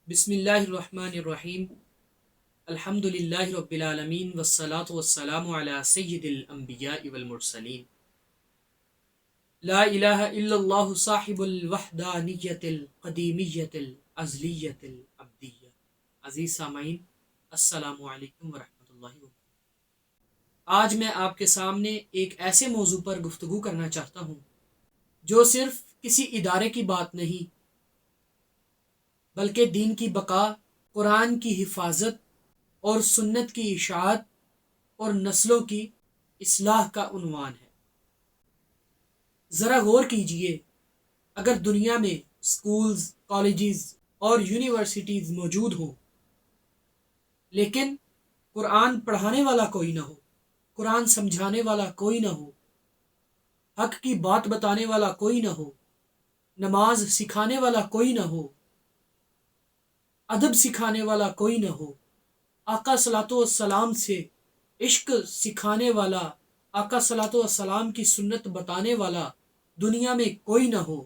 بسم اللہ الرحمن الرحیم الحمد للہ رب العالمین والصلاة والسلام علی سید الانبیاء والمرسلین لا الہ الا اللہ صاحب الوحدانیت القدیمیت الازلیت الابدیہ۔ عزیز سامعین، السلام علیکم ورحمۃ اللہ وبرکاتہ۔ آج میں آپ کے سامنے ایک ایسے موضوع پر گفتگو کرنا چاہتا ہوں جو صرف کسی ادارے کی بات نہیں بلکہ دین کی بقا، قرآن کی حفاظت اور سنت کی اشاعت اور نسلوں کی اصلاح کا عنوان ہے۔ ذرا غور کیجئے، اگر دنیا میں سکولز، کالجز اور یونیورسٹیز موجود ہوں لیکن قرآن پڑھانے والا کوئی نہ ہو، قرآن سمجھانے والا کوئی نہ ہو، حق کی بات بتانے والا کوئی نہ ہو، نماز سکھانے والا کوئی نہ ہو، ادب سکھانے والا کوئی نہ ہو، آقا صلوات و السلام سے عشق سکھانے والا، آقا صلوات و السلام کی سنت بتانے والا دنیا میں کوئی نہ ہو،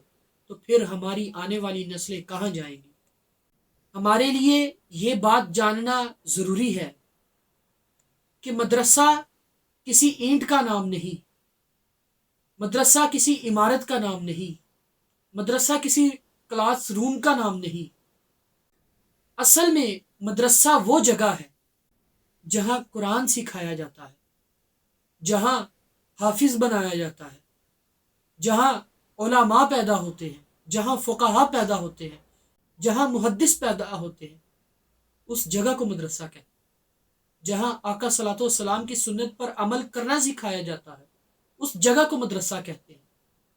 تو پھر ہماری آنے والی نسلیں کہاں جائیں گی؟ ہمارے لیے یہ بات جاننا ضروری ہے کہ مدرسہ کسی اینٹ کا نام نہیں، مدرسہ کسی عمارت کا نام نہیں، مدرسہ کسی کلاس روم کا نام نہیں۔ اصل میں مدرسہ وہ جگہ ہے جہاں قرآن سکھایا جاتا ہے، جہاں حافظ بنایا جاتا ہے، جہاں علماء پیدا ہوتے ہیں، جہاں فقہاء پیدا ہوتے ہیں، جہاں محدث پیدا ہوتے ہیں، اس جگہ کو مدرسہ کہتے ہیں۔ جہاں آقا صلوات و سلام کی سنت پر عمل کرنا سکھایا جاتا ہے، اس جگہ کو مدرسہ کہتے ہیں۔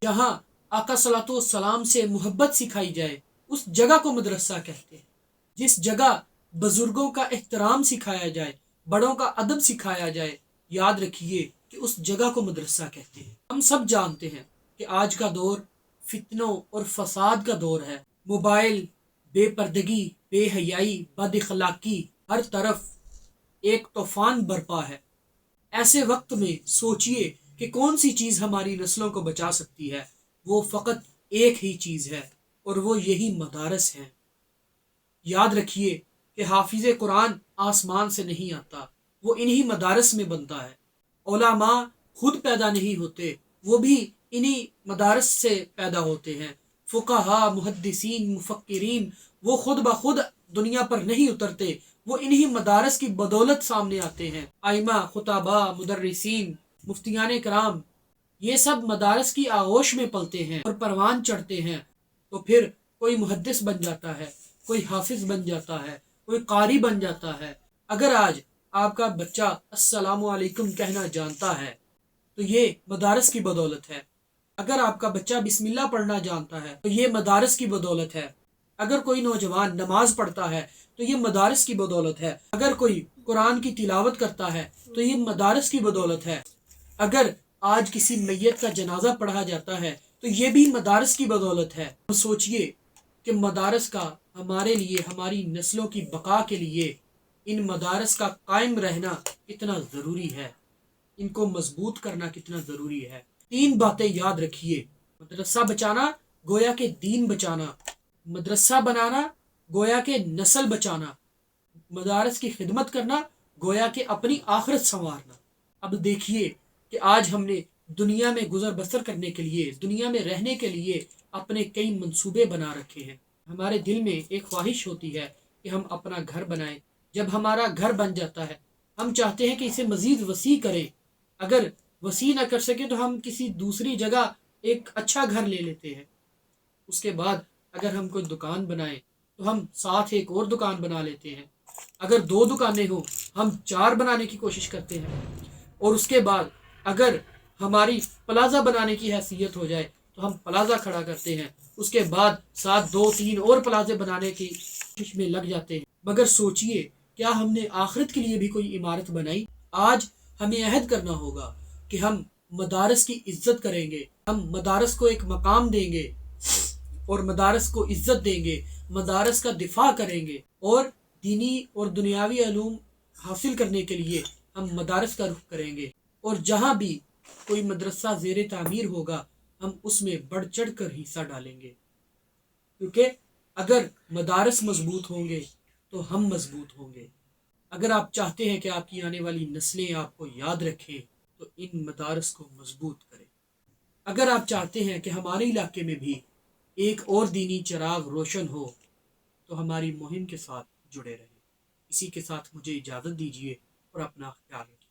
جہاں آقا صلوات و سلام سے محبت سکھائی جائے، اس جگہ کو مدرسہ کہتے ہیں۔ جس جگہ بزرگوں کا احترام سکھایا جائے، بڑوں کا ادب سکھایا جائے، یاد رکھیے کہ اس جگہ کو مدرسہ کہتے ہیں۔ ہم سب جانتے ہیں کہ آج کا دور فتنوں اور فساد کا دور ہے۔ موبائل، بے پردگی، بے حیائی، بد اخلاقی، ہر طرف ایک طوفان برپا ہے۔ ایسے وقت میں سوچئے کہ کون سی چیز ہماری نسلوں کو بچا سکتی ہے؟ وہ فقط ایک ہی چیز ہے، اور وہ یہی مدارس ہیں۔ یاد رکھیے کہ حافظ قرآن آسمان سے نہیں آتا، وہ انہی مدارس میں بنتا ہے۔ علماء خود پیدا نہیں ہوتے، وہ بھی انہی مدارس سے پیدا ہوتے ہیں۔ فقہاء، محدثین، مفکرین، وہ خود بخود دنیا پر نہیں اترتے، وہ انہی مدارس کی بدولت سامنے آتے ہیں۔ ائمہ، خطباء، مدرسین، مفتیان کرام، یہ سب مدارس کی آغوش میں پلتے ہیں اور پروان چڑھتے ہیں، تو پھر کوئی محدث بن جاتا ہے، کوئی حافظ بن جاتا ہے، کوئی قاری بن جاتا ہے۔ اگر آج آپ کا بچہ السلام علیکم کہنا جانتا ہے تو یہ مدارس کی بدولت ہے۔ اگر آپ کا بچہ بسم اللہ پڑھنا جانتا ہے تو یہ مدارس کی بدولت ہے۔ اگر کوئی نوجوان نماز پڑھتا ہے تو یہ مدارس کی بدولت ہے۔ اگر کوئی قرآن کی تلاوت کرتا ہے تو یہ مدارس کی بدولت ہے۔ اگر آج کسی میت کا جنازہ پڑھا جاتا ہے تو یہ بھی مدارس کی بدولت ہے۔ سوچئے کہ مدارس کا ہمارے لیے، ہماری نسلوں کی بقا کے لیے ان مدارس کا قائم رہنا کتنا ضروری ہے، ان کو مضبوط کرنا کتنا ضروری ہے۔ 3 باتیں یاد رکھیے: مدرسہ بچانا گویا کہ دین بچانا، مدرسہ بنانا گویا کہ نسل بچانا، مدارس کی خدمت کرنا گویا کہ اپنی آخرت سنوارنا۔ اب دیکھیے کہ آج ہم نے دنیا میں گزر بسر کرنے کے لیے، دنیا میں رہنے کے لیے اپنے کئی منصوبے بنا رکھے ہیں۔ ہمارے دل میں ایک خواہش ہوتی ہے کہ ہم اپنا گھر بنائیں۔ جب ہمارا گھر بن جاتا ہے ہم چاہتے ہیں کہ اسے مزید وسیع کریں۔ اگر وسیع نہ کر سکے تو ہم کسی دوسری جگہ ایک اچھا گھر لے لیتے ہیں۔ اس کے بعد اگر ہم کوئی دکان بنائیں تو ہم ساتھ ایک اور دکان بنا لیتے ہیں۔ اگر 2 دکانیں ہوں ہم 4 بنانے کی کوشش کرتے ہیں، اور اس کے بعد اگر ہماری پلازہ بنانے کی حیثیت ہو جائے تو ہم پلازہ کھڑا کرتے ہیں۔ اس کے بعد ساتھ 2-3 اور پلازے بنانے کی کوشش میں لگ جاتے ہیں۔ مگر سوچئے کیا ہم نے آخرت کے لیے بھی کوئی عمارت بنائی؟ آج ہمیں عہد کرنا ہوگا کہ ہم مدارس کی عزت کریں گے، ہم مدارس کو ایک مقام دیں گے اور مدارس کو عزت دیں گے، مدارس کا دفاع کریں گے، اور دینی اور دنیاوی علوم حاصل کرنے کے لیے ہم مدارس کا رخ کریں گے، اور جہاں بھی کوئی مدرسہ زیر تعمیر ہوگا ہم اس میں بڑھ چڑھ کر حصہ ڈالیں گے، کیونکہ اگر مدارس مضبوط ہوں گے تو ہم مضبوط ہوں گے۔ اگر آپ چاہتے ہیں کہ آپ کی آنے والی نسلیں آپ کو یاد رکھیں تو ان مدارس کو مضبوط کریں۔ اگر آپ چاہتے ہیں کہ ہمارے علاقے میں بھی ایک اور دینی چراغ روشن ہو تو ہماری مہم کے ساتھ جڑے رہیں۔ اسی کے ساتھ مجھے اجازت دیجیے اور اپنا خیال رکھیں۔